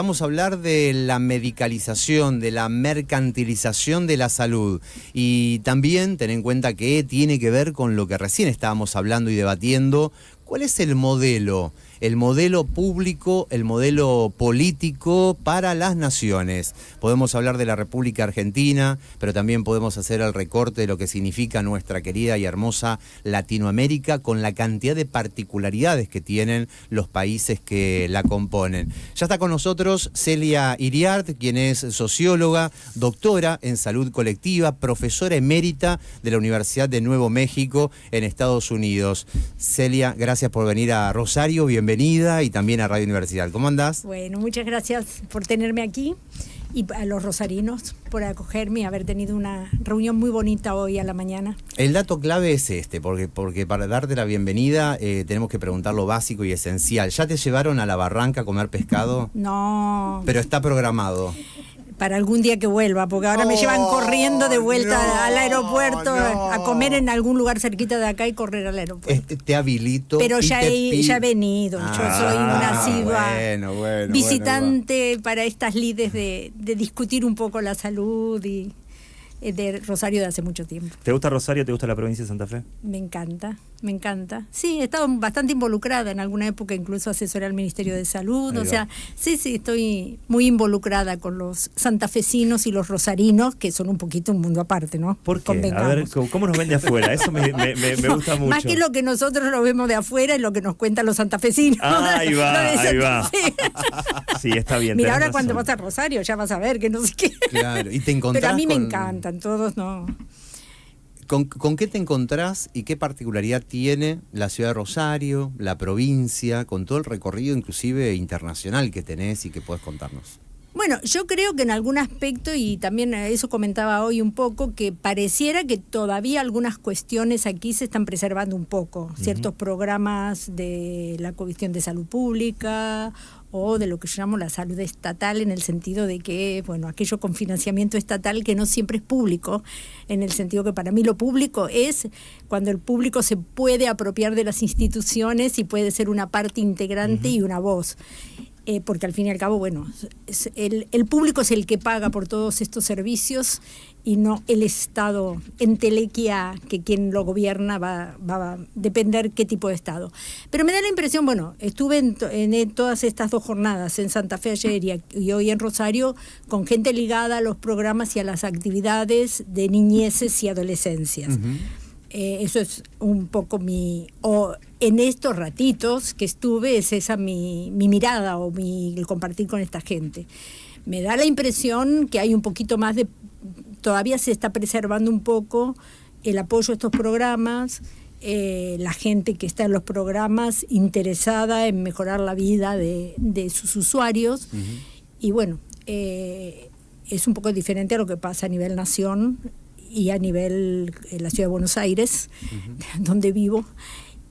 Vamos a hablar de la medicalización, de la mercantilización de la salud y también tener en cuenta que tiene que ver con lo que recién estábamos hablando y debatiendo. ¿Cuál es el modelo? El modelo público, el modelo político para las naciones. Podemos hablar de la República Argentina, pero también podemos hacer el recorte de lo que significa nuestra querida y hermosa Latinoamérica con la cantidad de particularidades que tienen los países que la componen. Ya está con nosotros Celia Iriart, quien es socióloga, doctora en salud colectiva, profesora emérita de la Universidad de Nuevo México en Estados Unidos. Celia, gracias por venir a Rosario, bienvenida y también a Radio Universidad. ¿Cómo andás? Bueno, muchas gracias por tenerme aquí y a los rosarinos por acogerme y haber tenido una reunión muy bonita hoy a la mañana. El dato clave es porque para darte la bienvenida tenemos que preguntar lo básico y esencial. ¿Ya te llevaron a la barranca a comer pescado? No. Pero está programado. Para algún día que vuelva, porque ahora me llevan corriendo de vuelta al aeropuerto a comer en algún lugar cerquita de acá y correr al aeropuerto. Te habilito. Pero ya he venido. Yo soy una asidua visitante para estas lides de discutir un poco la salud y de Rosario de hace mucho tiempo. ¿Te gusta Rosario? ¿Te gusta la provincia de Santa Fe? Me encanta, me encanta. Sí, he estado bastante involucrada en alguna época, incluso asesoré al Ministerio de Salud. O sea, sí, estoy muy involucrada con los santafesinos y los rosarinos, que son un poquito un mundo aparte, ¿no? ¿Por qué? A ver, ¿cómo nos ven de afuera? Eso me gusta mucho. Más que lo que nosotros lo vemos de afuera es lo que nos cuentan los santafesinos. Ahí va. Sí, está bien. Mira, ahora cuando vas a Rosario ya vas a ver que no sé qué. Claro, y te encontrás. Pero a mí me encantan, todos no. ¿Con qué te encontrás y qué particularidad tiene la ciudad de Rosario, la provincia, con todo el recorrido inclusive internacional que tenés y que podés contarnos? Bueno, yo creo que en algún aspecto, y también eso comentaba hoy un poco, que pareciera que todavía algunas cuestiones aquí se están preservando un poco. Ciertos programas de la Comisión de Salud Pública o de lo que yo llamo la salud estatal, en el sentido de que, bueno, aquello con financiamiento estatal que no siempre es público, en el sentido que para mí lo público es cuando el público se puede apropiar de las instituciones y puede ser una parte integrante y una voz. Porque al fin y al cabo, bueno, el público es el que paga por todos estos servicios y no el Estado, entelequia que quien lo gobierna va a depender qué tipo de Estado. Pero me da la impresión, bueno, estuve en todas estas 2 jornadas, en Santa Fe ayer y hoy en Rosario, con gente ligada a los programas y a las actividades de niñeces y adolescencias. Eso es un poco en estos ratitos que estuve, es esa mi mirada o el compartir con esta gente. Me da la impresión que hay un poquito más todavía se está preservando un poco el apoyo a estos programas, la gente que está en los programas interesada en mejorar la vida de sus usuarios. Y bueno, es un poco diferente a lo que pasa a nivel nación y a nivel la ciudad de Buenos Aires, donde vivo,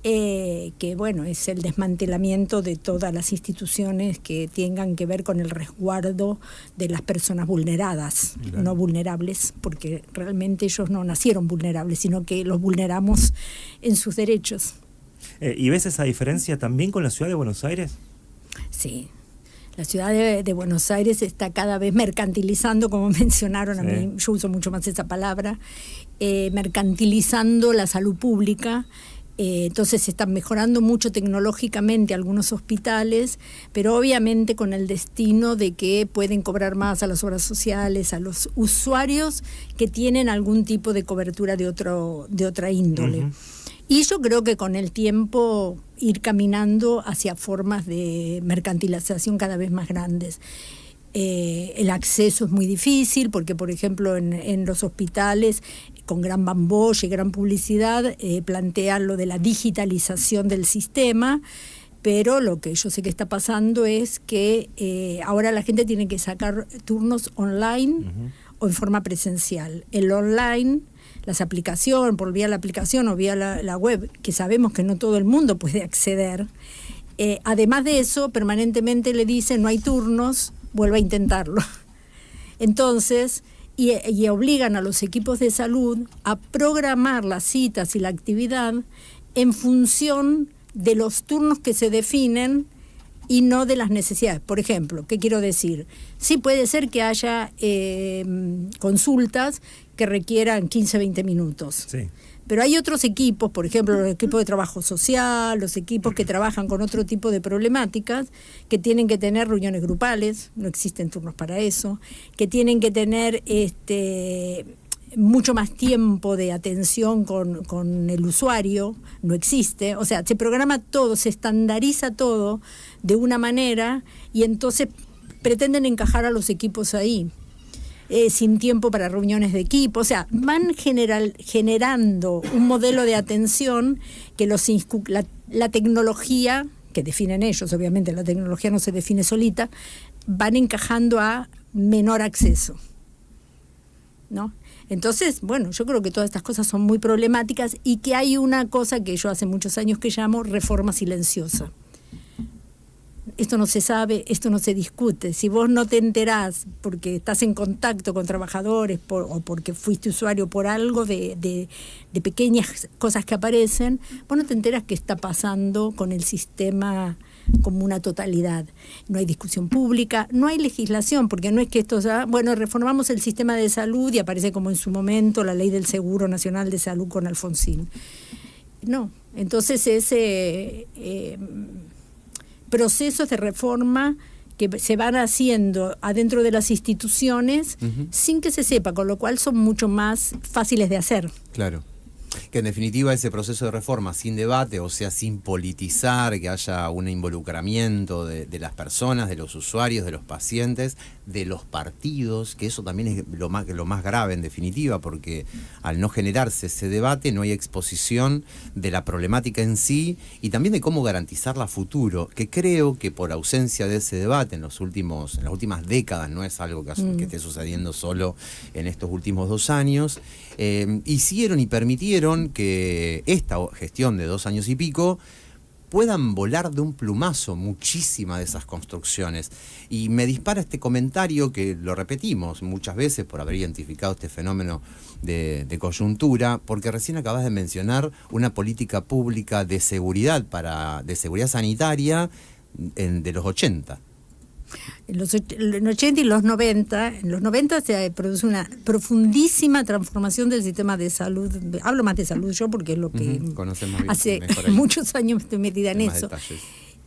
que bueno, es el desmantelamiento de todas las instituciones que tengan que ver con el resguardo de las personas vulneradas, no vulnerables, porque realmente ellos no nacieron vulnerables, sino que los vulneramos en sus derechos. ¿Y ves esa diferencia también con la ciudad de Buenos Aires? Sí. La ciudad de Buenos Aires está cada vez mercantilizando, como mencionaron, a mí, yo uso mucho más esa palabra, mercantilizando la salud pública. Entonces se están mejorando mucho tecnológicamente algunos hospitales, pero obviamente con el destino de que pueden cobrar más a las obras sociales, a los usuarios que tienen algún tipo de cobertura de otra índole. Y yo creo que con el tiempo ir caminando hacia formas de mercantilización cada vez más grandes. El acceso es muy difícil porque, por ejemplo, en los hospitales, con gran bambolla y gran publicidad, plantean lo de la digitalización del sistema, pero lo que yo sé que está pasando es que ahora la gente tiene que sacar turnos online o en forma presencial. El online, las aplicaciones, por vía la aplicación o vía la web, que sabemos que no todo el mundo puede acceder. Además de eso, permanentemente le dicen no hay turnos, vuelva a intentarlo. Entonces, y obligan a los equipos de salud a programar las citas y la actividad en función de los turnos que se definen y no de las necesidades. Por ejemplo, ¿qué quiero decir? Sí puede ser que haya consultas que requieran 15, 20 minutos. Sí. Pero hay otros equipos, por ejemplo, los equipos de trabajo social, los equipos que trabajan con otro tipo de problemáticas, que tienen que tener reuniones grupales, no existen turnos para eso, que tienen que tener mucho más tiempo de atención con el usuario, no existe. O sea, se programa todo, se estandariza todo de una manera y entonces pretenden encajar a los equipos ahí. Sin tiempo para reuniones de equipo, o sea, van generando un modelo de atención que la tecnología, que definen ellos, obviamente la tecnología no se define solita, van encajando a menor acceso, ¿no? Entonces, bueno, yo creo que todas estas cosas son muy problemáticas y que hay una cosa que yo hace muchos años que llamo reforma silenciosa. Esto no se sabe, esto no se discute. Si vos no te enterás porque estás en contacto con trabajadores o porque fuiste usuario por algo de pequeñas cosas que aparecen, vos no te enteras qué está pasando con el sistema como una totalidad. No hay discusión pública, no hay legislación, porque no es que esto sea, bueno, reformamos el sistema de salud y aparece como en su momento la ley del Seguro Nacional de Salud con Alfonsín. No, entonces ese procesos de reforma que se van haciendo adentro de las instituciones sin que se sepa, con lo cual son mucho más fáciles de hacer. Claro. Que en definitiva ese proceso de reforma sin debate, o sea, sin politizar, que haya un involucramiento de las personas, de los usuarios, de los pacientes, de los partidos, que eso también es lo más grave en definitiva, porque al no generarse ese debate no hay exposición de la problemática en sí y también de cómo garantizarla a futuro, que creo que por ausencia de ese debate en las últimas décadas, no es algo que esté sucediendo solo en estos últimos 2 años, hicieron y permitieron que esta gestión de 2 años y pico puedan volar de un plumazo muchísimas de esas construcciones. Y me dispara este comentario que lo repetimos muchas veces por haber identificado este fenómeno de coyuntura, porque recién acabas de mencionar una política pública de seguridad sanitaria de los 80. En los 80 y los 90, en los 90 se produce una profundísima transformación del sistema de salud. Hablo más de salud yo porque es lo que hace muchos años estoy metida en eso.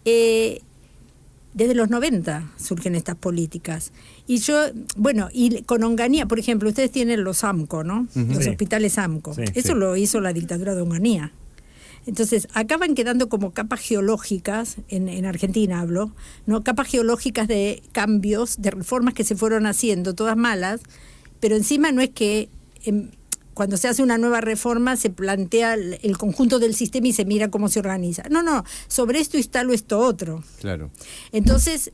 Desde los 90 surgen estas políticas. Y yo, bueno, y con Onganía, por ejemplo, ustedes tienen los AMCO, ¿no? Los hospitales AMCO. Eso lo hizo la dictadura de Onganía. Entonces, acá van quedando como capas geológicas, en Argentina hablo, ¿no? Capas geológicas de cambios, de reformas que se fueron haciendo, todas malas, pero encima no es que cuando se hace una nueva reforma se plantea el conjunto del sistema y se mira cómo se organiza. No, sobre esto instalo esto otro. Claro. Entonces,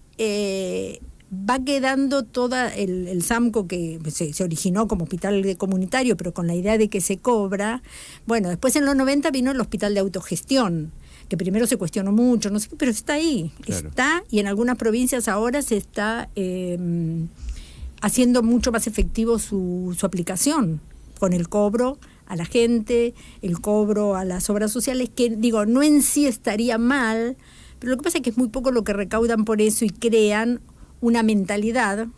va quedando toda el SAMCO que se originó como hospital comunitario, pero con la idea de que se cobra. Bueno, después en los 90 vino el hospital de autogestión, que primero se cuestionó mucho, no sé qué, pero está ahí, claro. Está, y en algunas provincias ahora se está haciendo mucho más efectivo su aplicación, con el cobro a la gente, el cobro a las obras sociales, que digo, no en sí estaría mal, pero lo que pasa es que es muy poco lo que recaudan por eso y crean una mentalidad,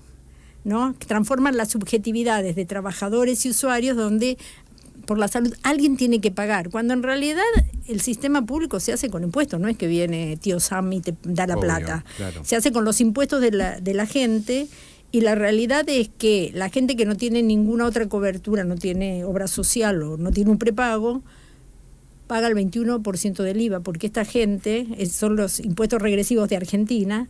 ¿no?, que transforman las subjetividades de trabajadores y usuarios donde por la salud alguien tiene que pagar, cuando en realidad el sistema público se hace con impuestos, no es que viene tío Sam y te da la plata, claro. Se hace con los impuestos de la gente, y la realidad es que la gente que no tiene ninguna otra cobertura, no tiene obra social o no tiene un prepago, paga el 21% del IVA, porque esta gente, son los impuestos regresivos de Argentina,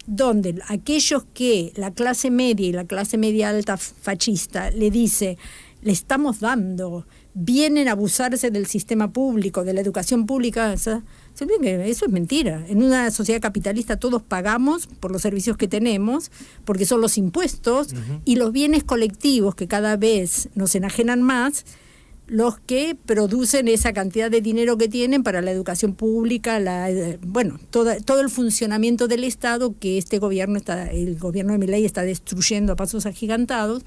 donde aquellos que la clase media y la clase media alta fascista le dice, le estamos dando, vienen a abusarse del sistema público, de la educación pública, se olviden que eso es mentira. En una sociedad capitalista todos pagamos por los servicios que tenemos, porque son los impuestos y los bienes colectivos que cada vez nos enajenan más, los que producen esa cantidad de dinero que tienen para la educación pública, todo el funcionamiento del Estado que el gobierno de Milei está destruyendo a pasos agigantados,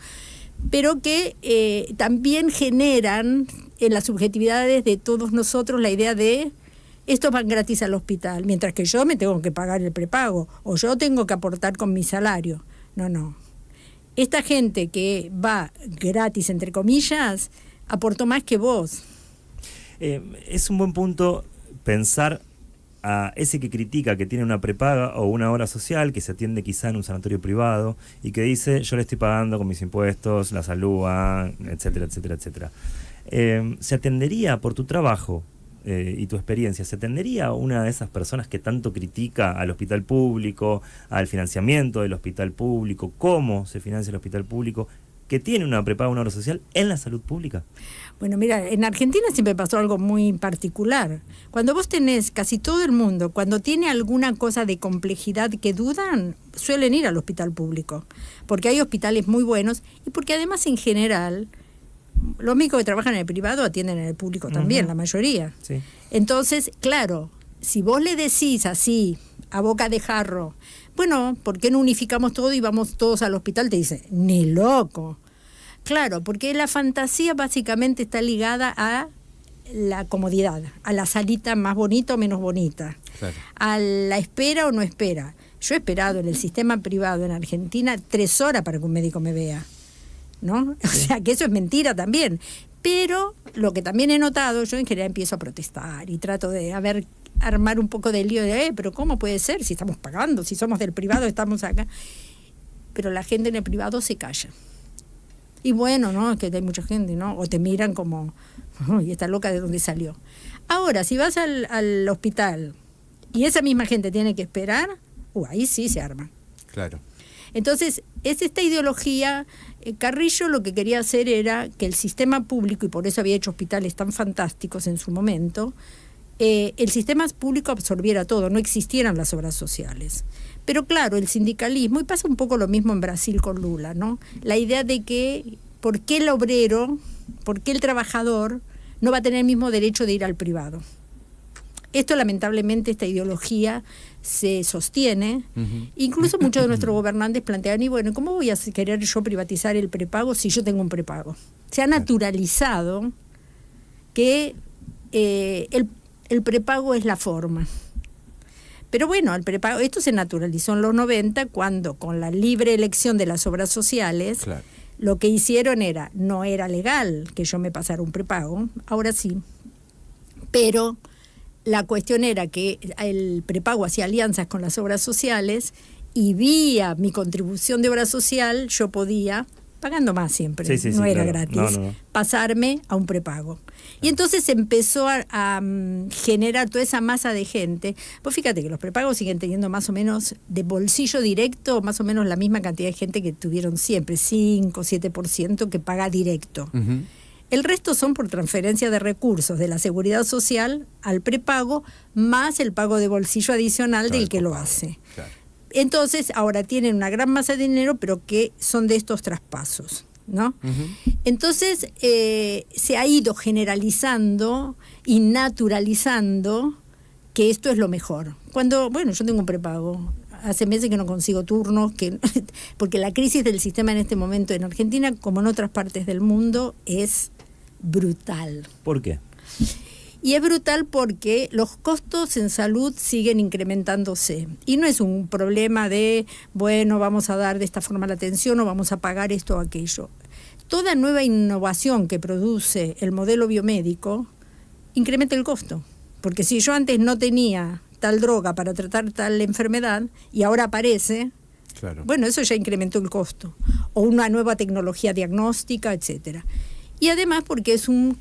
pero que también generan en las subjetividades de todos nosotros la idea de estos van gratis al hospital, mientras que yo me tengo que pagar el prepago o yo tengo que aportar con mi salario. No. Esta gente que va gratis, entre comillas, aportó más que vos. Es un buen punto pensar a ese que critica que tiene una prepaga o una obra social que se atiende quizá en un sanatorio privado y que dice yo le estoy pagando con mis impuestos, la salud, etcétera, etcétera, etcétera. ¿Se atendería por tu trabajo y tu experiencia, se atendería a una de esas personas que tanto critica al hospital público, al financiamiento del hospital público, cómo se financia el hospital público, que tiene una prepaga, una obra social en la salud pública? Bueno, mira, en Argentina siempre pasó algo muy particular. Cuando vos tenés casi todo el mundo, cuando tiene alguna cosa de complejidad que dudan, suelen ir al hospital público, porque hay hospitales muy buenos y porque además en general los médicos que trabajan en el privado atienden en el público también, la mayoría. Sí. Entonces, claro, si vos le decís así, a boca de jarro, bueno, ¿por qué no unificamos todo y vamos todos al hospital? Te dice, ni loco. Claro, porque la fantasía básicamente está ligada a la comodidad, a la salita más bonita o menos bonita, claro, a la espera o no espera. Yo he esperado en el sistema privado en Argentina 3 horas para que un médico me vea, ¿no? O sea, que eso es mentira también. Pero lo que también he notado, yo en general empiezo a protestar y trato de armar un poco de lío de, pero ¿cómo puede ser? Si estamos pagando, si somos del privado, estamos acá. Pero la gente en el privado se calla. Y bueno, ¿no? Es que hay mucha gente, ¿no? O te miran como, y está loca de dónde salió. Ahora, si vas al hospital y esa misma gente tiene que esperar, ahí sí se arma. Claro. Entonces, es esta ideología. Carrillo lo que quería hacer era que el sistema público, y por eso había hecho hospitales tan fantásticos en su momento, el sistema público absorbiera todo, no existieran las obras sociales. Pero claro, el sindicalismo, y pasa un poco lo mismo en Brasil con Lula, ¿no? La idea de que, ¿por qué el obrero, por qué el trabajador no va a tener el mismo derecho de ir al privado? Esto, lamentablemente, esta ideología se sostiene. Incluso muchos de nuestros gobernantes plantean, y bueno, ¿cómo voy a querer yo privatizar el prepago si yo tengo un prepago? Se ha naturalizado que el prepago es la forma. Pero bueno, el prepago, esto se naturalizó en los 90 cuando con la libre elección de las obras sociales, claro, lo que hicieron no era legal que yo me pasara un prepago, ahora sí, pero la cuestión era que el prepago hacía alianzas con las obras sociales y vía mi contribución de obra social yo podía, pagando más siempre, no era claro, gratis, pasarme a un prepago. Y entonces se empezó a generar toda esa masa de gente. Pues fíjate que los prepagos siguen teniendo más o menos de bolsillo directo, más o menos la misma cantidad de gente que tuvieron siempre, 5, 7% que paga directo. El resto son por transferencia de recursos de la seguridad social al prepago, más el pago de bolsillo adicional del que lo hace. Claro. Entonces, ahora tienen una gran masa de dinero, pero que son de estos traspasos, ¿no? Entonces, se ha ido generalizando y naturalizando que esto es lo mejor. Cuando, bueno, yo tengo un prepago, hace meses que no consigo turnos, porque la crisis del sistema en este momento en Argentina, como en otras partes del mundo, es brutal. ¿Por qué? Y es brutal porque los costos en salud siguen incrementándose. Y no es un problema de, bueno, vamos a dar de esta forma la atención o vamos a pagar esto o aquello. Toda nueva innovación que produce el modelo biomédico incrementa el costo. Porque si yo antes no tenía tal droga para tratar tal enfermedad y ahora aparece, claro, bueno, eso ya incrementó el costo. O una nueva tecnología diagnóstica, etcétera. Y además porque es un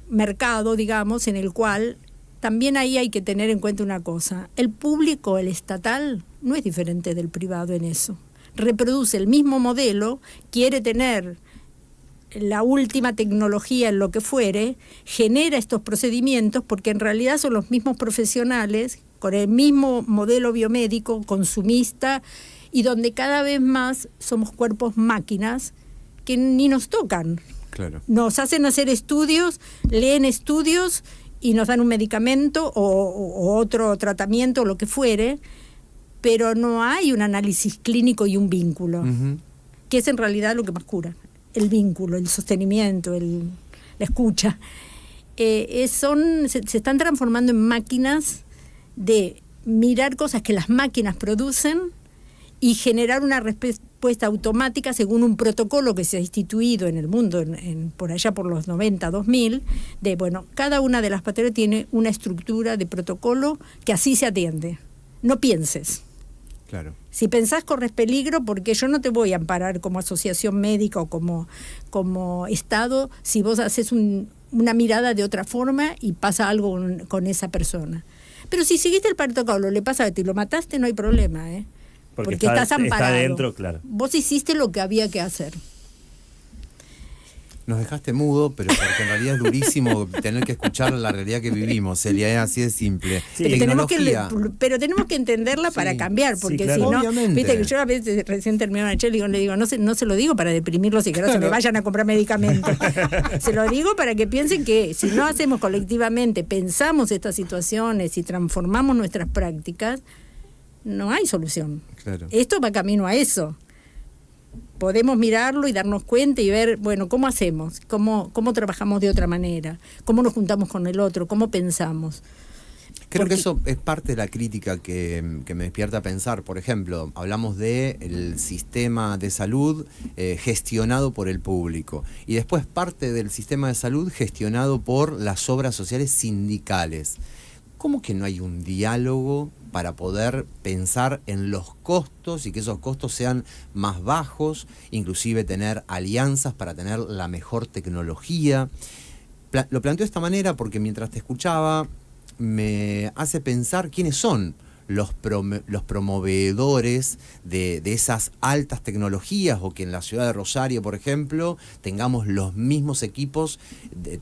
mercado, digamos, en el cual también ahí hay que tener en cuenta una cosa. El público, el estatal, no es diferente del privado en eso. Reproduce el mismo modelo, quiere tener la última tecnología en lo que fuere, genera estos procedimientos porque en realidad son los mismos profesionales con el mismo modelo biomédico consumista y donde cada vez más somos cuerpos máquinas que ni nos tocan. Claro. Nos hacen hacer estudios, leen estudios y nos dan un medicamento o otro tratamiento o lo que fuere, pero no hay un análisis clínico y un vínculo, que es en realidad lo que más cura, el vínculo, el sostenimiento, la escucha. se están transformando en máquinas de mirar cosas que las máquinas producen y generar una respuesta automática según un protocolo que se ha instituido en el mundo por allá por los 90, 2000, de, bueno, cada una de las patrullas tiene una estructura de protocolo que así se atiende. No pienses. Claro. Si pensás corres peligro, porque yo no te voy a amparar como asociación médica o como Estado si vos haces una mirada de otra forma y pasa algo con esa persona. Pero si seguiste el protocolo, le pasa a ti, lo mataste, no hay problema, ¿eh? Porque estás amparado. Está adentro, claro. Vos hiciste lo que había que hacer. Nos dejaste mudo, pero porque en realidad es durísimo tener que escuchar la realidad que vivimos, Celia, es así de simple. Sí. Pero tenemos que entenderla para cambiar, porque claro. si no, Obviamente. viste que yo a veces recién terminé una charla y le digo, no se lo digo para deprimirlos y que no se me vayan a comprar medicamentos. Se lo digo para que piensen que si no hacemos colectivamente, pensamos estas situaciones y transformamos nuestras prácticas, no hay solución. Claro. Esto va camino a eso. Podemos mirarlo y darnos cuenta y ver, bueno, ¿cómo hacemos? ¿Cómo trabajamos de otra manera? ¿Cómo nos juntamos con el otro? ¿Cómo pensamos? Creo que eso es parte de la crítica que me despierta a pensar. Por ejemplo, hablamos del sistema de salud gestionado por el público y después parte del sistema de salud gestionado por las obras sociales sindicales. ¿Cómo que no hay un diálogo para poder pensar en los costos y que esos costos sean más bajos, inclusive tener alianzas para tener la mejor tecnología? Lo planteo de esta manera porque mientras te escuchaba me hace pensar quiénes son los promovedores de esas altas tecnologías, o que en la ciudad de Rosario, por ejemplo, tengamos los mismos equipos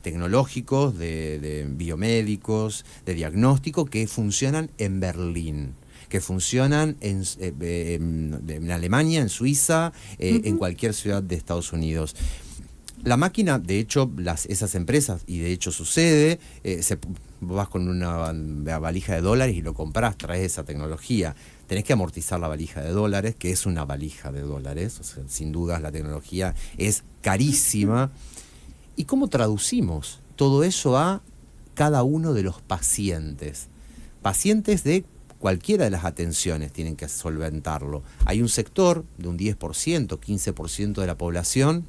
tecnológicos, de biomédicos, de diagnóstico, que funcionan en Berlín, que funcionan en Alemania, en Suiza, en cualquier ciudad de Estados Unidos. La máquina, de hecho, esas empresas, y de hecho sucede, vas con una valija de dólares y lo comprás, traes esa tecnología. Tenés que amortizar la valija de dólares, que es una valija de dólares, o sea, sin dudas la tecnología es carísima. ¿Y cómo traducimos todo eso a cada uno de los pacientes? Pacientes de cualquiera de las atenciones tienen que solventarlo. Hay un sector de un 10%, 15% de la población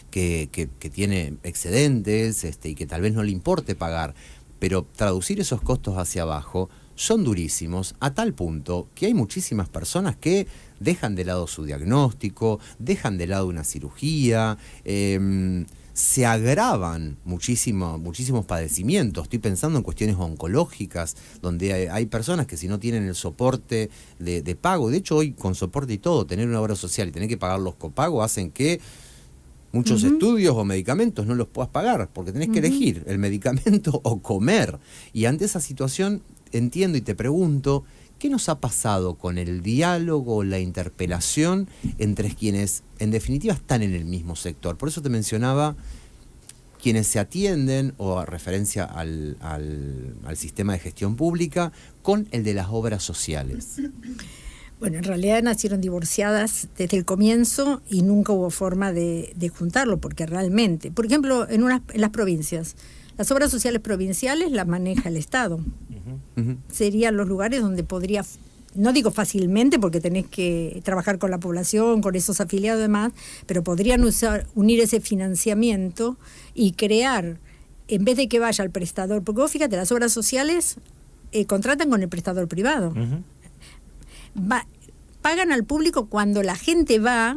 que tiene excedentes y que tal vez no le importe pagar, pero traducir esos costos hacia abajo son durísimos, a tal punto que hay muchísimas personas que dejan de lado su diagnóstico, dejan de lado una cirugía, se agravan muchísimos padecimientos. Estoy pensando en cuestiones oncológicas, donde hay personas que si no tienen el soporte de pago, de hecho hoy con soporte y todo, tener una obra social y tener que pagar los copagos hacen que muchos estudios o medicamentos no los puedas pagar, porque tenés que elegir el medicamento o comer. Y ante esa situación entiendo y te pregunto, ¿qué nos ha pasado con el diálogo, la interpelación entre quienes en definitiva están en el mismo sector? Por eso te mencionaba quienes se atienden, o a referencia al sistema de gestión pública, con el de las obras sociales. Bueno, en realidad nacieron divorciadas desde el comienzo y nunca hubo forma de juntarlo, porque realmente, por ejemplo, en las provincias, las obras sociales provinciales las maneja el Estado. Serían los lugares donde podría, no digo fácilmente porque tenés que trabajar con la población, con esos afiliados y demás, pero podrían unir ese financiamiento y crear, en vez de que vaya al prestador, porque vos fíjate, las obras sociales contratan con el prestador privado. Pagan al público cuando la gente va,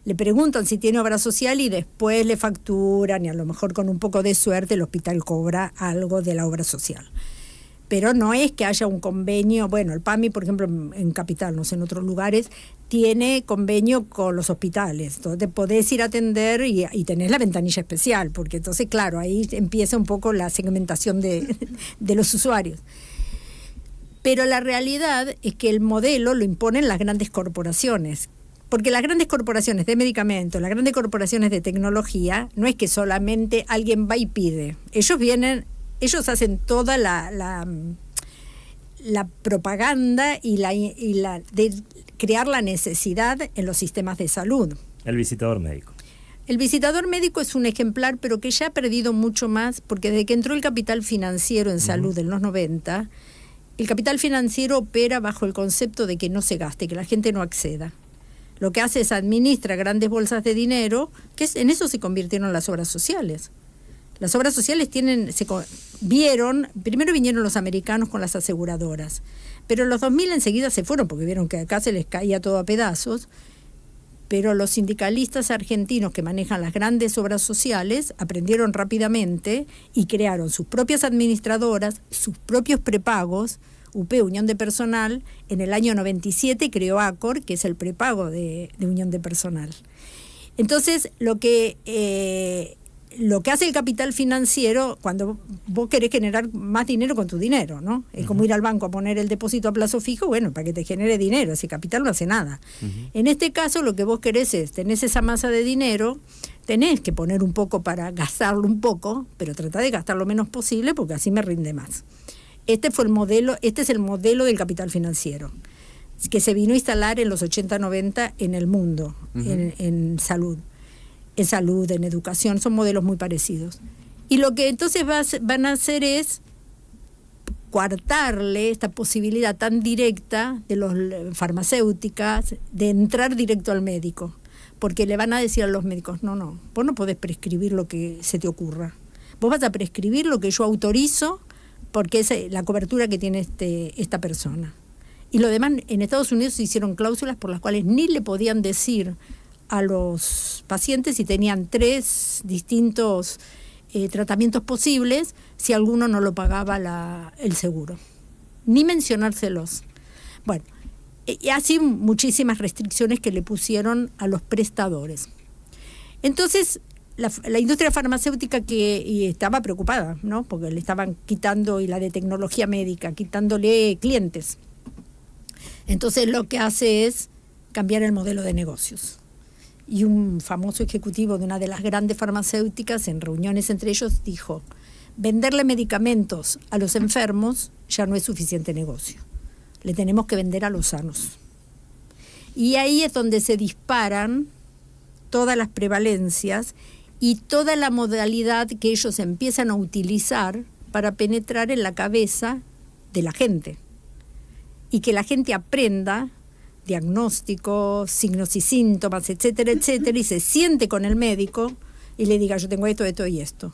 le preguntan si tiene obra social y después le facturan, y a lo mejor con un poco de suerte el hospital cobra algo de la obra social. Pero no es que haya un convenio, bueno, el PAMI, por ejemplo, en Capital, no sé, en otros lugares, tiene convenio con los hospitales. Entonces podés ir a atender y tenés la ventanilla especial, porque entonces, claro, ahí empieza un poco la segmentación de los usuarios. Pero la realidad es que el modelo lo imponen las grandes corporaciones, porque las grandes corporaciones de medicamentos, las grandes corporaciones de tecnología, no es que solamente alguien va y pide. Ellos hacen toda la propaganda y la de crear la necesidad en los sistemas de salud. El visitador médico. El visitador médico es un ejemplar, pero que ya ha perdido mucho más, porque desde que entró el capital financiero en salud en los 90, el capital financiero opera bajo el concepto de que no se gaste, que la gente no acceda. Lo que hace es administra grandes bolsas de dinero, en eso se convirtieron las obras sociales. Las obras sociales primero vinieron los americanos con las aseguradoras, pero en los 2000 enseguida se fueron, porque vieron que acá se les caía todo a pedazos. Pero los sindicalistas argentinos que manejan las grandes obras sociales aprendieron rápidamente y crearon sus propias administradoras, sus propios prepagos. UP, Unión de Personal, en el año 97 creó ACOR, que es el prepago de Unión de Personal. Entonces, lo que hace el capital financiero, cuando vos querés generar más dinero con tu dinero, ¿no? Es como ir al banco a poner el depósito a plazo fijo, bueno, para que te genere dinero, ese capital no hace nada. En este caso, lo que vos querés es, tenés esa masa de dinero, tenés que poner un poco para gastarlo un poco, pero tratá de gastar lo menos posible porque así me rinde más. Este es el modelo del capital financiero, que se vino a instalar en los 80-90 en el mundo, en salud. En salud, en educación, son modelos muy parecidos. Y lo que entonces van a hacer es coartarle esta posibilidad tan directa de las farmacéuticas de entrar directo al médico, porque le van a decir a los médicos, no, vos no podés prescribir lo que se te ocurra. Vos vas a prescribir lo que yo autorizo porque es la cobertura que tiene esta persona. Y lo demás, en Estados Unidos se hicieron cláusulas por las cuales ni le podían decir a los pacientes si tenían 3 distintos tratamientos posibles si alguno no lo pagaba el seguro. Ni mencionárselos. Bueno, y así muchísimas restricciones que le pusieron a los prestadores. Entonces, la industria farmacéutica y estaba preocupada, ¿no? Porque le estaban quitando, y la de tecnología médica, quitándole clientes. Entonces lo que hace es cambiar el modelo de negocios. Y un famoso ejecutivo de una de las grandes farmacéuticas, en reuniones entre ellos, dijo, venderle medicamentos a los enfermos ya no es suficiente negocio. Le tenemos que vender a los sanos. Y ahí es donde se disparan todas las prevalencias y toda la modalidad que ellos empiezan a utilizar para penetrar en la cabeza de la gente. Y que la gente aprenda diagnósticos, signos y síntomas, etcétera, etcétera, y se siente con el médico y le diga, yo tengo esto, esto y esto.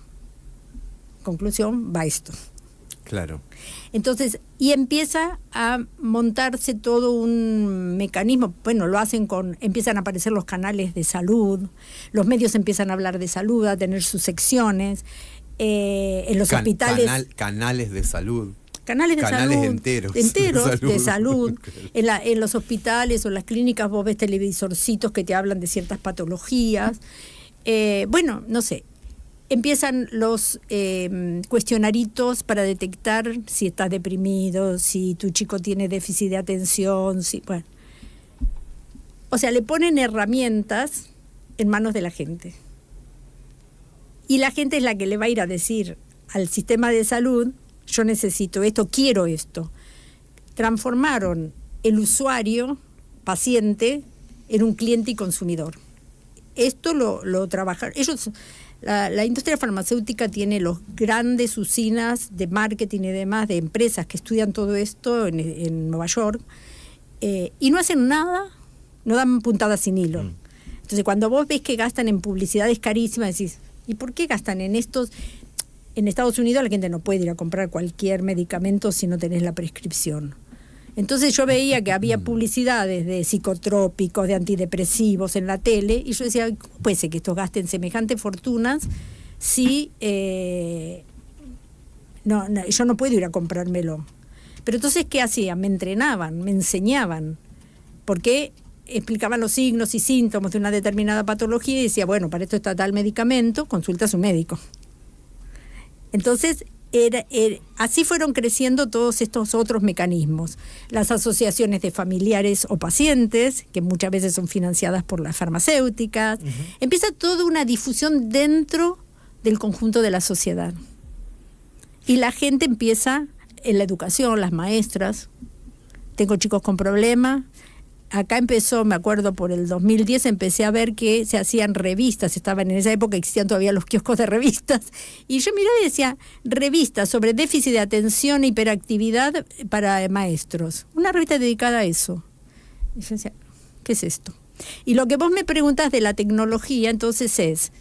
Conclusión, va esto. Claro. Entonces, y empieza a montarse todo un mecanismo, bueno, lo hacen empiezan a aparecer los canales de salud, los medios empiezan a hablar de salud, a tener sus secciones, en los hospitales. Canales de salud. Canales salud, enteros de salud. En los hospitales o en las clínicas vos ves televisorcitos que te hablan de ciertas patologías. Bueno, no sé. Empiezan los cuestionaritos para detectar si estás deprimido, si tu chico tiene déficit de atención, bueno. O sea, le ponen herramientas en manos de la gente. Y la gente es la que le va a ir a decir al sistema de salud, yo necesito esto, quiero esto. Transformaron el usuario, paciente, en un cliente y consumidor. Esto lo trabajaron. Ellos, la industria farmacéutica tiene los grandes usinas de marketing y demás, de empresas que estudian todo esto en Nueva York, y no hacen nada, no dan puntadas sin hilo. Entonces, cuando vos ves que gastan en publicidades carísimas, decís, ¿y por qué gastan en estos? En Estados Unidos la gente no puede ir a comprar cualquier medicamento si no tenés la prescripción. Entonces yo veía que había publicidades de psicotrópicos, de antidepresivos en la tele, y yo decía, ¿cómo puede ser que estos gasten semejantes fortunas si yo no puedo ir a comprármelo? Pero entonces, ¿qué hacían? Me entrenaban, me enseñaban, porque explicaban los signos y síntomas de una determinada patología y decía, bueno, para esto está tal medicamento, consulta a su médico. Entonces, así fueron creciendo todos estos otros mecanismos. Las asociaciones de familiares o pacientes, que muchas veces son financiadas por las farmacéuticas. Empieza toda una difusión dentro del conjunto de la sociedad. Y la gente empieza, en la educación, las maestras, tengo chicos con problemas, acá empezó, me acuerdo, por el 2010 empecé a ver que se hacían revistas, estaban en esa época, existían todavía los kioscos de revistas, y yo miraba y decía, revistas sobre déficit de atención e hiperactividad para maestros, una revista dedicada a eso. Y yo decía, ¿qué es esto? Y lo que vos me preguntas de la tecnología, entonces es,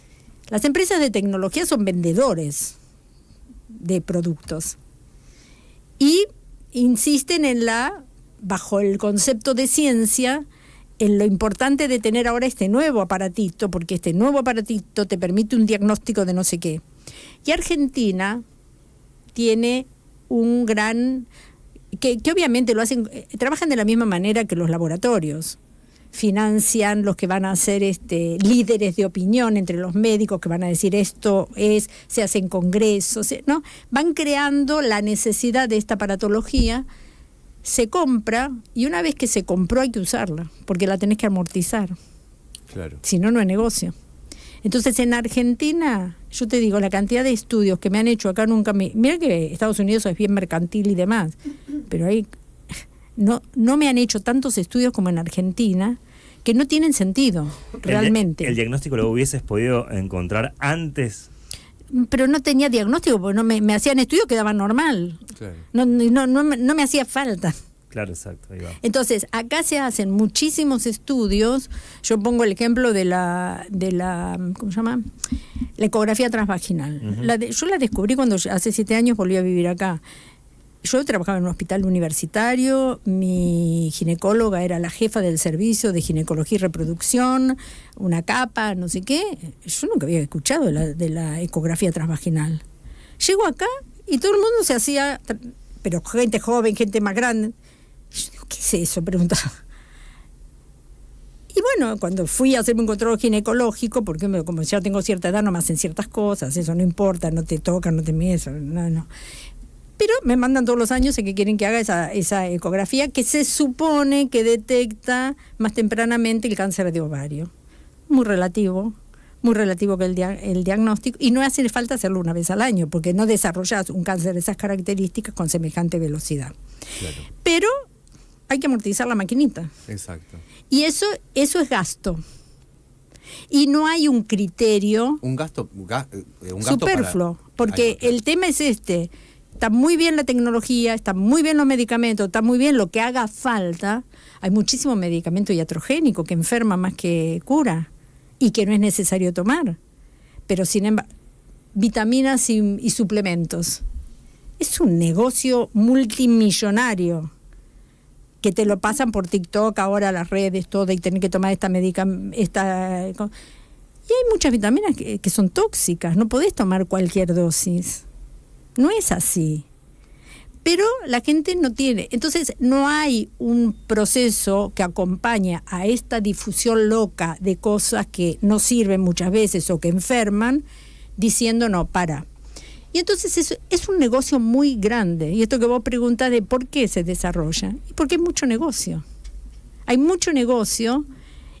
las empresas de tecnología son vendedores de productos y insisten bajo el concepto de ciencia, en lo importante de tener ahora este nuevo aparatito, porque este nuevo aparatito te permite un diagnóstico de no sé qué. Y Argentina tiene un gran, que obviamente lo hacen, trabajan de la misma manera que los laboratorios. Financian los que van a ser líderes de opinión entre los médicos que van a decir esto es, se hacen congresos, ¿no? Van creando la necesidad de esta aparatología, se compra y una vez que se compró hay que usarla, porque la tenés que amortizar. Claro. Si no, no es negocio. Entonces en Argentina, yo te digo, la cantidad de estudios que me han hecho acá nunca me... Mira que Estados Unidos es bien mercantil y demás, pero ahí no me han hecho tantos estudios como en Argentina, que no tienen sentido, realmente. ¿El diagnóstico lo hubieses podido encontrar antes? Pero no tenía diagnóstico, porque no me hacían estudios que daban normal. Claro. No me hacía falta. Claro, exacto. Ahí va. Entonces, acá se hacen muchísimos estudios. Yo pongo el ejemplo de la ¿cómo se llama? La ecografía transvaginal. Uh-huh. Yo la descubrí cuando hace 7 años volví a vivir acá. Yo trabajaba en un hospital universitario, mi ginecóloga era la jefa del servicio de ginecología y reproducción, una capa, no sé qué. Yo nunca había escuchado de la ecografía transvaginal. Llego acá y todo el mundo se hacía, pero gente joven, gente más grande. Yo digo, ¿qué es eso? Preguntaba. Y bueno, cuando fui a hacerme un control ginecológico, porque como ya tengo cierta edad, no me hacen ciertas cosas, eso no importa, no te tocan, no te miran, no. Pero me mandan todos los años que quieren que haga esa ecografía que se supone que detecta más tempranamente el cáncer de ovario. Muy relativo que el diagnóstico. Y no hace falta hacerlo una vez al año, porque no desarrollas un cáncer de esas características con semejante velocidad. Claro. Pero hay que amortizar la maquinita. Exacto. Y eso es gasto. Y no hay un criterio... Un gasto superfluo, porque el tema es está muy bien la tecnología, están muy bien los medicamentos, está muy bien lo que haga falta. Hay muchísimo medicamento iatrogénico que enferma más que cura y que no es necesario tomar. Pero sin embargo, vitaminas y suplementos. Es un negocio multimillonario que te lo pasan por TikTok, ahora las redes, todo, y tener que tomar y hay muchas vitaminas que son tóxicas, no podés tomar cualquier dosis. No es así. Pero la gente no tiene. Entonces, no hay un proceso que acompaña a esta difusión loca de cosas que no sirven muchas veces o que enferman, diciendo, no, para. Y entonces es un negocio muy grande. Y esto que vos preguntás de por qué se desarrolla. Porque hay mucho negocio. Hay mucho negocio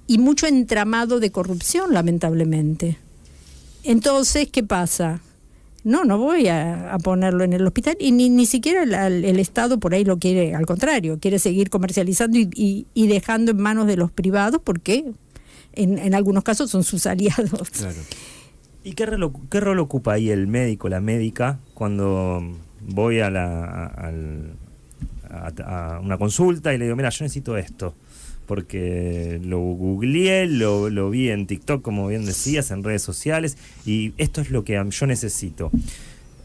y mucho entramado de corrupción, lamentablemente. Entonces, ¿qué pasa? No voy a ponerlo en el hospital y ni siquiera el Estado por ahí lo quiere, al contrario, quiere seguir comercializando y dejando en manos de los privados porque en algunos casos son sus aliados. Claro. ¿Y qué rol ocupa ahí el médico, la médica, cuando voy a una consulta y le digo, mira, yo necesito esto? Porque lo googleé, lo vi en TikTok, como bien decías, en redes sociales, y esto es lo que yo necesito.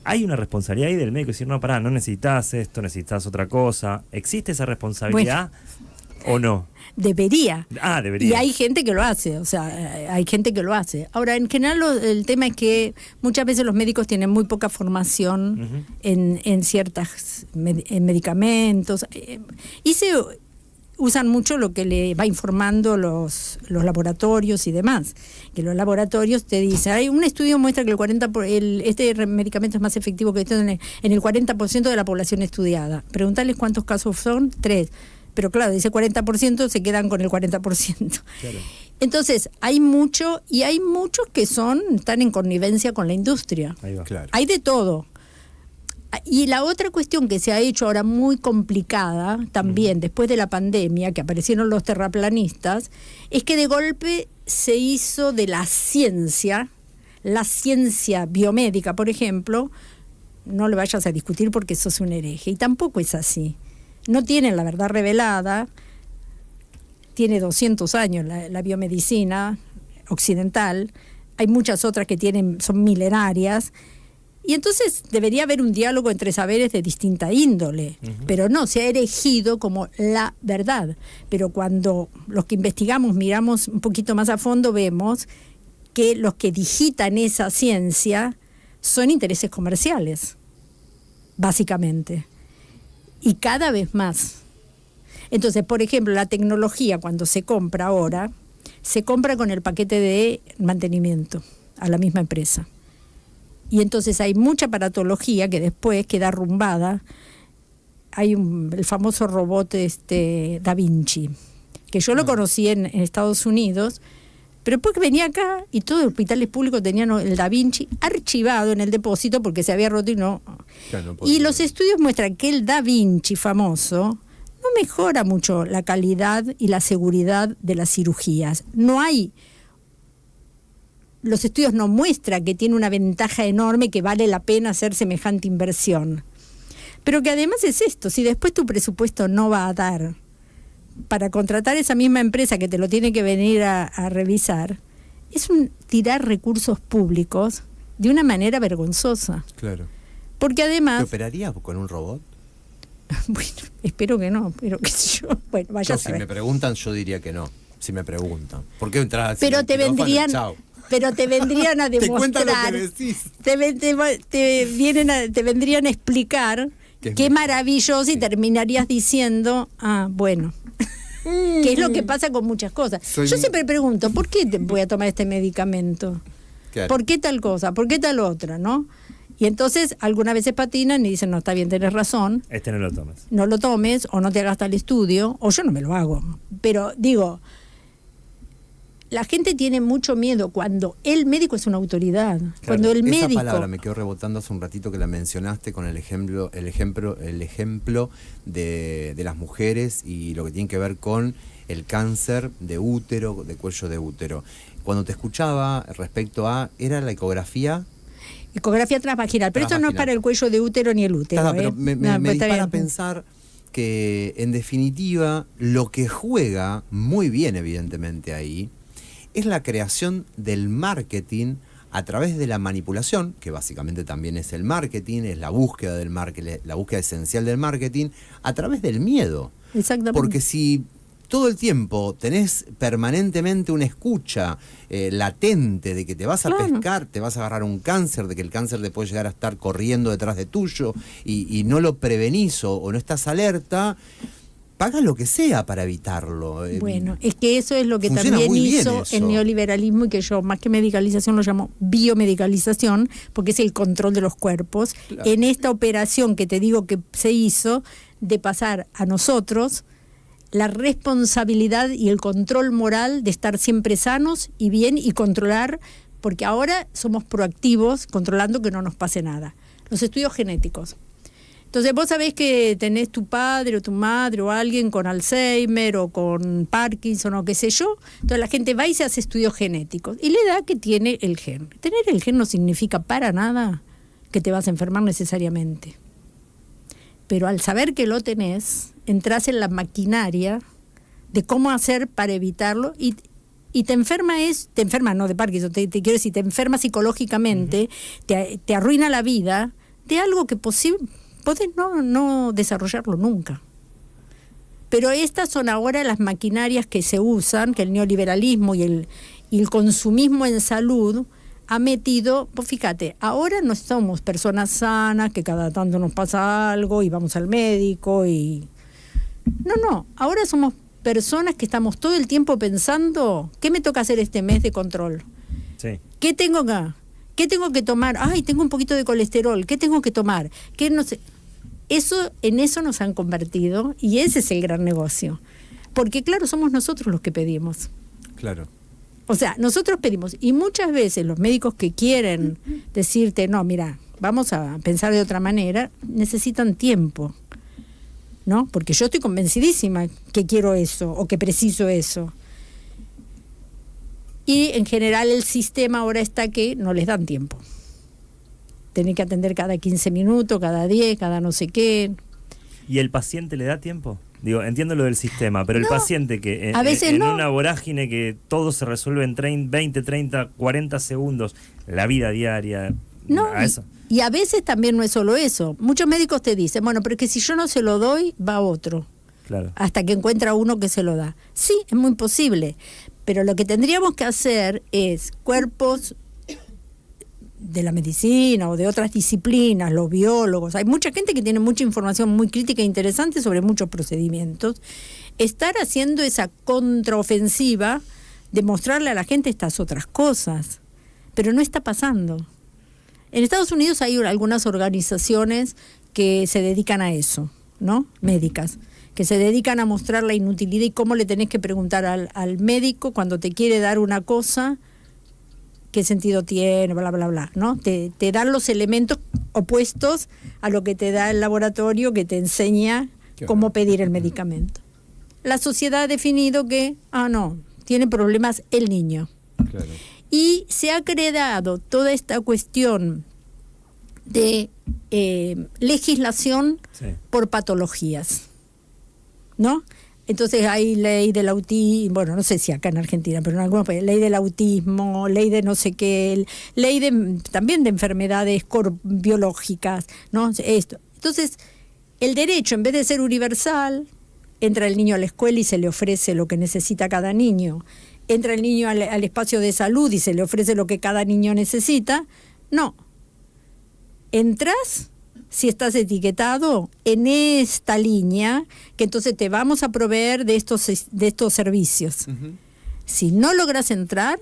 ¿Hay una responsabilidad ahí del médico? Decir, no, pará, no necesitas esto, necesitas otra cosa. ¿Existe esa responsabilidad o no? Debería. Debería. Y hay gente que lo hace, hay gente que lo hace. Ahora, en general, el tema es que muchas veces los médicos tienen muy poca formación uh-huh. en ciertos medicamentos. Y se usan mucho lo que le va informando los laboratorios y demás. Que los laboratorios te dicen, hay un estudio muestra que este medicamento es más efectivo que en el 40% de la población estudiada. Preguntarles cuántos casos son, 3. Pero claro, de ese 40% se quedan con el 40%. Claro. Entonces, hay mucho, y hay muchos que están en connivencia con la industria. Ahí va. Claro. Hay de todo. Y la otra cuestión que se ha hecho ahora muy complicada también después de la pandemia, que aparecieron los terraplanistas, es que de golpe se hizo de la ciencia biomédica, por ejemplo, no le vayas a discutir porque sos un hereje. Y tampoco es así. No tienen la verdad revelada. Tiene 200 años la biomedicina occidental. Hay muchas otras que son milenarias. Y entonces debería haber un diálogo entre saberes de distinta índole, pero no, se ha erigido como la verdad. Pero cuando los que investigamos miramos un poquito más a fondo, vemos que los que digitan esa ciencia son intereses comerciales, básicamente, y cada vez más. Entonces, por ejemplo, la tecnología cuando se compra ahora, se compra con el paquete de mantenimiento a la misma empresa. Y entonces hay mucha aparatología que después queda arrumbada. Hay el famoso robot Da Vinci, que yo lo conocí en Estados Unidos, pero después que venía acá y todos los hospitales públicos tenían el Da Vinci archivado en el depósito porque se había roto y no. Claro, y los estudios muestran que el Da Vinci famoso no mejora mucho la calidad y la seguridad de las cirugías. Los estudios no muestran que tiene una ventaja enorme, que vale la pena hacer semejante inversión. Pero que además es esto, si después tu presupuesto no va a dar para contratar esa misma empresa que te lo tiene que venir a revisar, es tirar recursos públicos de una manera vergonzosa. Claro. Porque además... ¿Te operarías con un robot? Bueno, espero que no, pero qué sé yo. Bueno, vaya a saber. Si me preguntan, yo diría que no. Si me preguntan. ¿Por qué entras así? Pero te vendrían a demostrar, te vendrían a explicar qué maravilloso y terminarías diciendo, bueno, que es lo que pasa con muchas cosas. Yo siempre pregunto, ¿por qué voy a tomar este medicamento? Claro. ¿Por qué tal cosa? ¿Por qué tal otra? ¿No? Y entonces algunas veces patinan y dicen, no, está bien, tenés razón. No lo tomes. No lo tomes, o no te hagas tal estudio, o yo no me lo hago. Pero digo, la gente tiene mucho miedo cuando el médico es una autoridad. Claro, cuando el médico... Esa palabra me quedó rebotando hace un ratito que la mencionaste con el ejemplo de las mujeres y lo que tiene que ver con el cáncer de útero, de cuello de útero. Cuando te escuchaba respecto a... ¿Era la ecografía? Ecografía transvaginal, pero esto no es para el cuello de útero ni el útero. Claro, pero me dispara a pensar que en definitiva lo que juega muy bien evidentemente ahí es la creación del marketing a través de la manipulación, que básicamente también es el marketing, es la búsqueda del marketing, la búsqueda esencial del marketing, a través del miedo. Exactamente. Porque si todo el tiempo tenés permanentemente una escucha latente de que te vas a pescar, te vas a agarrar un cáncer, de que el cáncer te puede llegar a estar corriendo detrás de tuyo y no lo prevenís o no estás alerta, pagas lo que sea para evitarlo. Bueno, es que eso es lo que también hizo el neoliberalismo y que yo, más que medicalización, lo llamo biomedicalización, porque es el control de los cuerpos. Claro. En esta operación que te digo que se hizo, de pasar a nosotros la responsabilidad y el control moral de estar siempre sanos y bien y controlar, porque ahora somos proactivos controlando que no nos pase nada. Los estudios genéticos. Entonces vos sabés que tenés tu padre o tu madre o alguien con Alzheimer o con Parkinson o qué sé yo, entonces la gente va y se hace estudios genéticos y le da que tiene el gen. Tener el gen no significa para nada que te vas a enfermar necesariamente. Pero al saber que lo tenés, entras en la maquinaria de cómo hacer para evitarlo y te enferma no de Parkinson, te quiero decir, te enferma psicológicamente, te arruina la vida de algo que podés no desarrollarlo nunca. Pero estas son ahora las maquinarias que se usan, que el neoliberalismo y el consumismo en salud ha metido. Pues fíjate, ahora no somos personas sanas, que cada tanto nos pasa algo y vamos al médico y... No, ahora somos personas que estamos todo el tiempo pensando, ¿qué me toca hacer este mes de control? Sí. ¿Qué tengo acá? ¿Qué tengo que tomar? Ay, tengo un poquito de colesterol. ¿Qué tengo que tomar? ¿Qué no sé? En eso nos han convertido y ese es el gran negocio. Porque claro, somos nosotros los que pedimos. Claro. O sea, nosotros pedimos y muchas veces los médicos que quieren decirte, no, mira, vamos a pensar de otra manera, necesitan tiempo, ¿no? Porque yo estoy convencidísima que quiero eso o que preciso eso. Y en general el sistema ahora está que no les dan tiempo. Tienen que atender cada 15 minutos, cada 10, cada no sé qué. ¿Y el paciente le da tiempo? Digo, entiendo lo del sistema, pero el paciente que a veces en no. una vorágine que todo se resuelve en 20, 30, 40 segundos, la vida diaria, No, a eso. y a veces también no es solo eso. Muchos médicos te dicen, bueno, pero es que si yo no se lo doy, va otro. Claro. Hasta que encuentra uno que se lo da. Sí, es muy posible. Pero lo que tendríamos que hacer es cuerpos de la medicina o de otras disciplinas, los biólogos, hay mucha gente que tiene mucha información muy crítica e interesante sobre muchos procedimientos, estar haciendo esa contraofensiva de mostrarle a la gente estas otras cosas, pero no está pasando. En Estados Unidos hay algunas organizaciones que se dedican a eso, ¿no? Médicas, que se dedican a mostrar la inutilidad y cómo le tenés que preguntar al médico cuando te quiere dar una cosa, qué sentido tiene, bla, bla, bla, ¿no? Te dan los elementos opuestos a lo que te da el laboratorio que te enseña cómo pedir el medicamento. La sociedad ha definido que, no, tiene problemas el niño. Claro. Y se ha creado toda esta cuestión de legislación por patologías, ¿no? Entonces hay ley del autismo, bueno, no sé si acá en Argentina, pero en algunos países, ley del autismo, ley de no sé qué, ley también de enfermedades biológicas, ¿no? Esto. Entonces, el derecho, en vez de ser universal, entra el niño a la escuela y se le ofrece lo que necesita cada niño. Entra el niño al espacio de salud y se le ofrece lo que cada niño necesita. No. Entras, si estás etiquetado en esta línea, que entonces te vamos a proveer de estos servicios. Uh-huh. Si no logras entrar,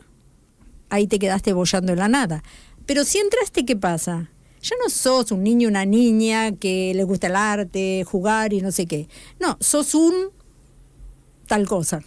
ahí te quedaste boyando en la nada. Pero si entraste, ¿qué pasa? Ya no sos un niño o una niña que le gusta el arte, jugar y no sé qué. No, sos un tal cosa.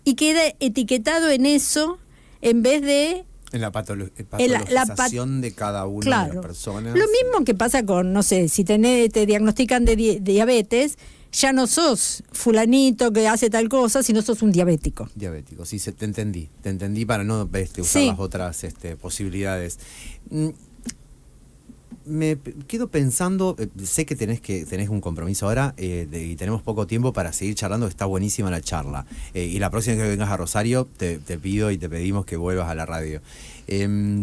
Y queda etiquetado en eso en vez de... En la patologización de cada una de las personas. Lo mismo que pasa con, no sé, si te diagnostican de diabetes, ya no sos fulanito que hace tal cosa, sino sos un diabético. Diabético, sí, te entendí para no usar las otras posibilidades. Me quedo pensando, sé que tenés un compromiso ahora y tenemos poco tiempo para seguir charlando, está buenísima la charla. Y la próxima vez que vengas a Rosario te pido y te pedimos que vuelvas a la radio.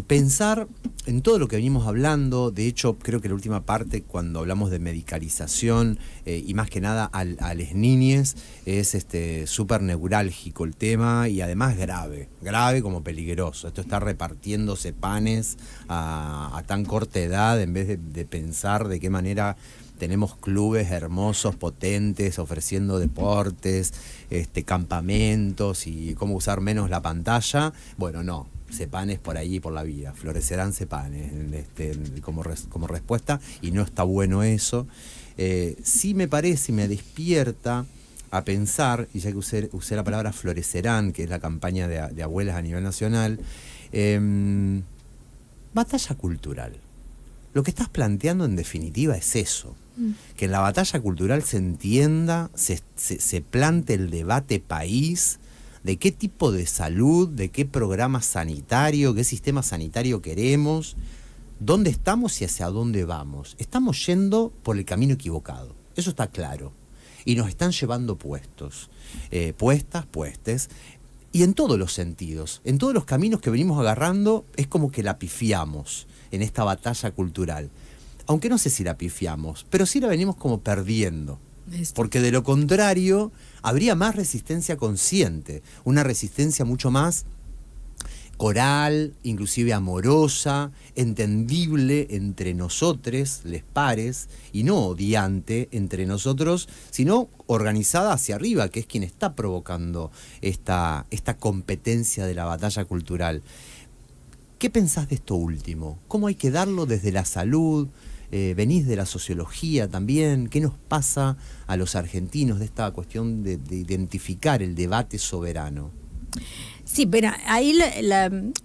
Pensar en todo lo que venimos hablando, de hecho creo que la última parte cuando hablamos de medicalización y más que nada a las niñas es súper neurálgico el tema y además grave como peligroso. Esto está repartiéndose panes a tan corta edad en vez de pensar de qué manera tenemos clubes hermosos, potentes, ofreciendo deportes, campamentos y cómo usar menos la pantalla. Bueno, no. Cepanes por allí, por la vida, florecerán cepanes como respuesta y no está bueno eso. Sí me parece y me despierta a pensar, y ya que usé la palabra florecerán, que es la campaña de abuelas a nivel nacional, batalla cultural. Lo que estás planteando en definitiva es eso, que en la batalla cultural se entienda, se plante el debate país, de qué tipo de salud, de qué programa sanitario, qué sistema sanitario queremos, dónde estamos y hacia dónde vamos. Estamos yendo por el camino equivocado, eso está claro. Y nos están llevando puestes, y en todos los sentidos, en todos los caminos que venimos agarrando, es como que la pifiamos en esta batalla cultural. Aunque no sé si la pifiamos, pero sí la venimos como perdiendo. Porque de lo contrario habría más resistencia consciente, una resistencia mucho más coral, inclusive amorosa, entendible entre nosotros, les pares, y no odiante entre nosotros, sino organizada hacia arriba, que es quien está provocando esta competencia de la batalla cultural. ¿Qué pensás de esto último? ¿Cómo hay que darlo desde la salud? Venís de la sociología también. ¿Qué nos pasa a los argentinos de esta cuestión de identificar el debate soberano? Sí, pero ahí,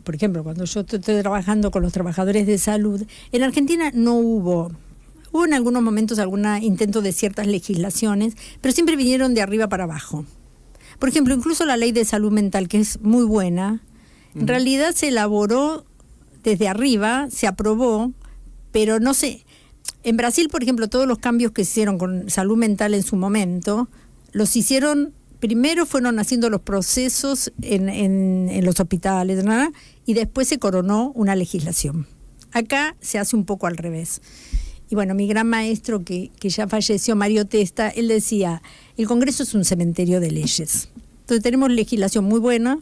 por ejemplo, cuando yo estoy trabajando con los trabajadores de salud, en Argentina no hubo en algunos momentos algún intento de ciertas legislaciones, pero siempre vinieron de arriba para abajo. Por ejemplo, incluso la ley de salud mental, que es muy buena, en realidad se elaboró desde arriba, se aprobó, pero no sé. En Brasil, por ejemplo, todos los cambios que se hicieron con salud mental en su momento, los hicieron. Primero fueron haciendo los procesos en los hospitales, ¿no? Y después se coronó una legislación. Acá se hace un poco al revés. Y bueno, mi gran maestro que ya falleció, Mario Testa, él decía, el Congreso es un cementerio de leyes. Entonces tenemos legislación muy buena,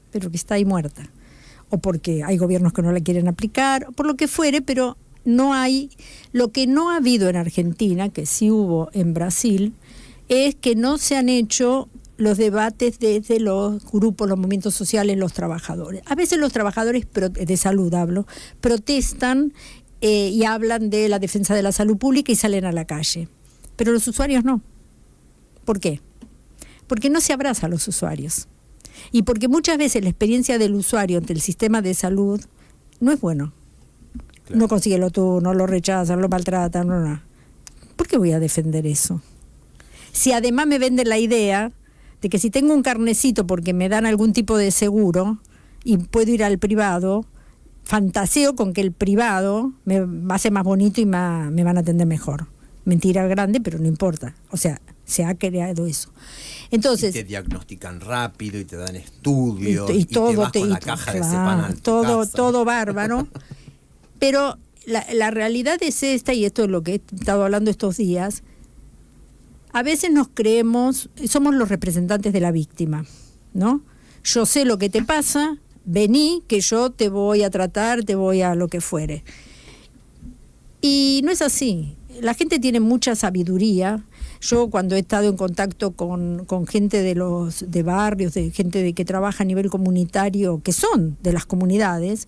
pero que está ahí muerta. O porque hay gobiernos que no la quieren aplicar, o por lo que fuere, pero no hay. Lo que no ha habido en Argentina, que sí hubo en Brasil, es que no se han hecho los debates desde los grupos, los movimientos sociales, los trabajadores. A veces los trabajadores de salud, protestan y hablan de la defensa de la salud pública y salen a la calle. Pero los usuarios no. ¿Por qué? Porque no se abraza a los usuarios. Y porque muchas veces la experiencia del usuario ante el sistema de salud no es bueno. Claro. No consigue lo turno, lo rechazan, lo maltratan, no. ¿Por qué voy a defender eso? Si además me venden la idea de que si tengo un carnecito porque me dan algún tipo de seguro y puedo ir al privado, fantaseo con que el privado me va a ser más bonito y me van a atender mejor. Mentira grande, pero no importa. O sea, se ha creado eso. Entonces, y te diagnostican rápido y te dan estudios y todo, te vas con la caja de Zepam a tu casa. Todo bárbaro. Pero la realidad es esta, y esto es lo que he estado hablando estos días. A veces nos creemos, somos los representantes de la víctima, ¿no? Yo sé lo que te pasa, vení, que yo te voy a tratar, te voy a lo que fuere. Y no es así. La gente tiene mucha sabiduría. Yo cuando he estado en contacto con gente de barrios, de gente que trabaja a nivel comunitario, que son de las comunidades,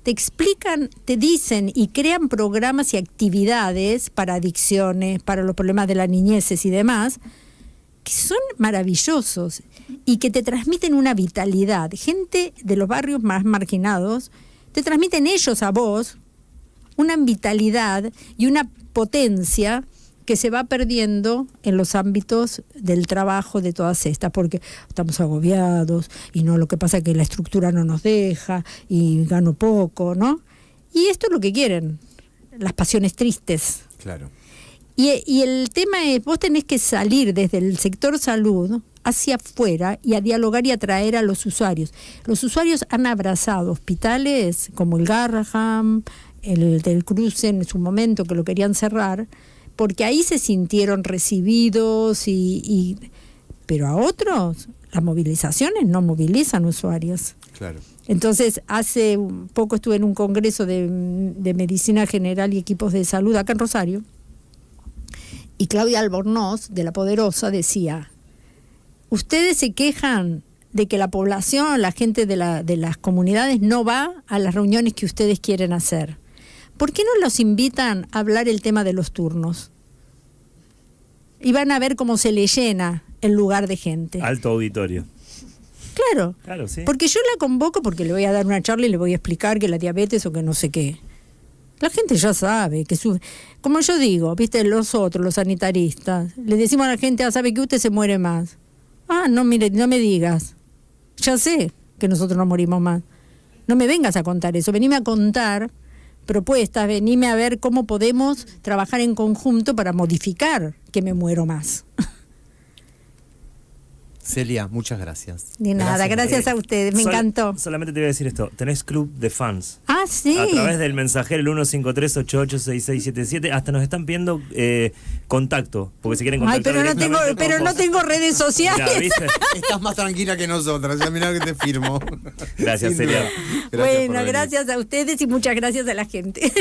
te explican, te dicen y crean programas y actividades para adicciones, para los problemas de la niñez y demás, que son maravillosos y que te transmiten una vitalidad. Gente de los barrios más marginados, te transmiten ellos a vos una vitalidad y una potencia que se va perdiendo en los ámbitos del trabajo de todas estas, porque estamos agobiados y no, lo que pasa es que la estructura no nos deja y gano poco, ¿no? Y esto es lo que quieren, las pasiones tristes. Claro. Y el tema es, vos tenés que salir desde el sector salud hacia afuera y a dialogar y atraer a los usuarios. Los usuarios han abrazado hospitales como el Garraham, el del Cruce en su momento, que lo querían cerrar, porque ahí se sintieron recibidos, pero a otros las movilizaciones no movilizan usuarios. Claro. Entonces, hace poco estuve en un congreso de medicina general y equipos de salud acá en Rosario, y Claudia Albornoz, de La Poderosa, decía, ustedes se quejan de que la población, la gente de las comunidades no va a las reuniones que ustedes quieren hacer. ¿Por qué no los invitan a hablar el tema de los turnos? Y van a ver cómo se le llena el lugar de gente. Alto auditorio. Claro, Sí. Porque yo la convoco porque le voy a dar una charla y le voy a explicar que la diabetes o que no sé qué. La gente ya sabe que como yo digo, viste, los otros, los sanitaristas, le decimos a la gente, sabe que usted se muere más. No, mire, no me digas. Ya sé que nosotros no morimos más. No me vengas a contar eso, venime a contar propuestas, venime a ver cómo podemos trabajar en conjunto para modificar que me muero más. Celia, muchas gracias. De nada, gracias a ustedes, me encantó. Solamente te voy a decir esto, tenés club de fans. Sí. A través del mensajero el 153-886677, hasta nos están pidiendo contacto, porque si quieren contactar. Pero no tengo redes sociales. Ya, ¿viste? Estás más tranquila que nosotras, ya mirá que te firmo. Gracias, Celia. Gracias a ustedes y muchas gracias a la gente.